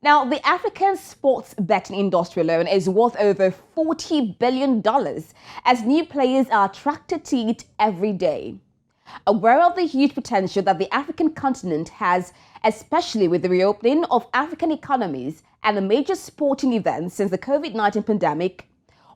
Now, the African sports betting industry alone is worth over $40 billion as new players are attracted to it every day. Aware of the huge potential that the African continent has, especially with the reopening of African economies and the major sporting events since the COVID-19 pandemic,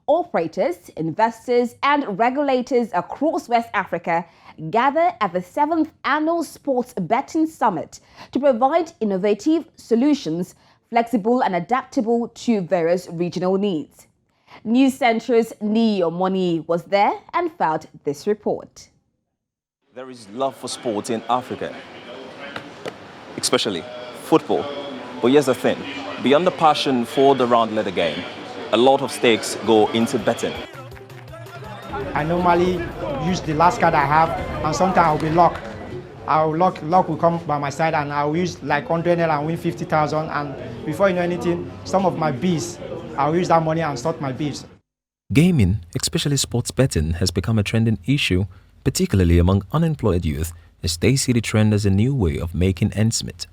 operators, investors, and regulators across West Africa gather at the 7th Annual Sports Betting Summit to provide innovative solutions, flexible and adaptable to various regional needs. News Centre's Niyi Omoniyi was there and filed this report. There is love for sport in Africa, especially football. But here's the thing, beyond the passion for the round-letter game, a lot of stakes go into betting. I normally use the last card I have, and sometimes I'll be luck. Luck will come by my side, and I'll use like 100 and win 50,000. And before you know anything, some of my bees, I'll use that money and start my bees. Gaming, especially sports betting, has become a trending issue, particularly among unemployed youth, as they see the trend as a new way of making ends meet.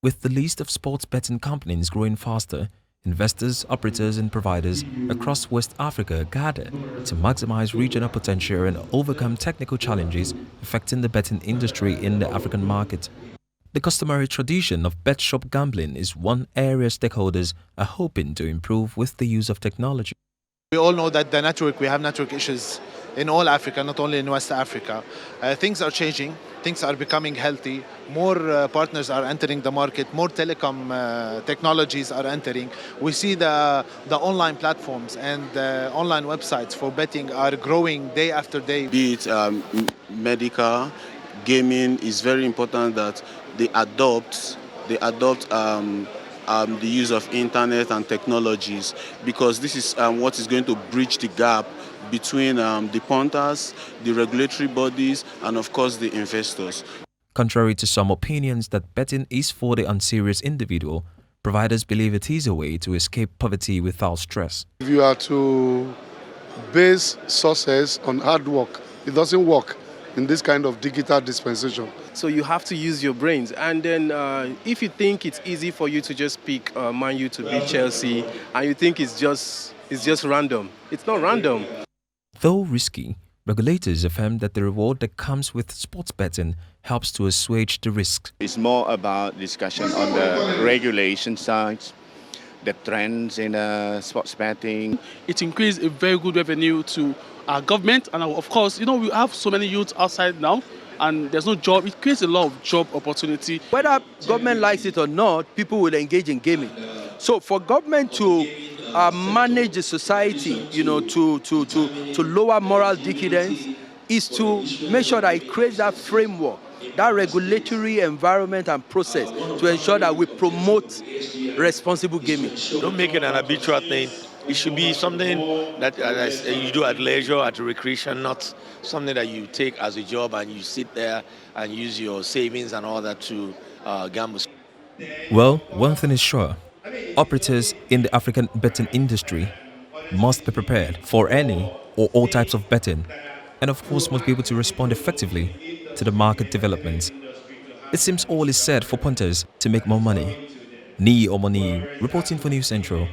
With the list of sports betting companies growing faster, investors, operators and providers across West Africa gather to maximize regional potential and overcome technical challenges affecting the betting industry in the African market. The customary tradition of bet shop gambling is one area stakeholders are hoping to improve with the use of technology. We all know that we have network issues in all Africa, not only in West Africa. Things are changing, things are becoming healthy, more partners are entering the market, more telecom technologies are entering. We see the online platforms and online websites for betting are growing day after day. Be it medical, gaming, is very important that they adopt the use of internet and technologies, because this is what is going to bridge the gap between the punters, the regulatory bodies, and of course the investors. Contrary to some opinions that betting is for the unserious individual, providers believe it is a way to escape poverty without stress. If you are to base success on hard work, it doesn't work in this kind of digital dispensation. So you have to use your brains, and then if you think it's easy for you to just pick Man U to beat Chelsea, and you think it's just random, it's not random. Though risky, regulators affirm that the reward that comes with sports betting helps to assuage the risks. It's more about discussion on the regulation side, the trends in sports betting. It increased a very good revenue to our government, and of course, we have so many youths outside now, and there's no job. It creates a lot of job opportunity. Whether government likes it or not, people will engage in gaming. So for government to manage the society, to lower moral decadence, is to make sure that it creates that framework, that regulatory environment and process to ensure that we promote responsible gaming. Don't make it an habitual thing. It should be something that you do at leisure, at recreation, not something that you take as a job and you sit there and use your savings and all that to gamble. Well, one thing is sure. Operators in the African betting industry must be prepared for any or all types of betting, and of course must be able to respond effectively to the market developments. It seems all is said for punters to make more money. Niyi Omoniyi, reporting for News Central.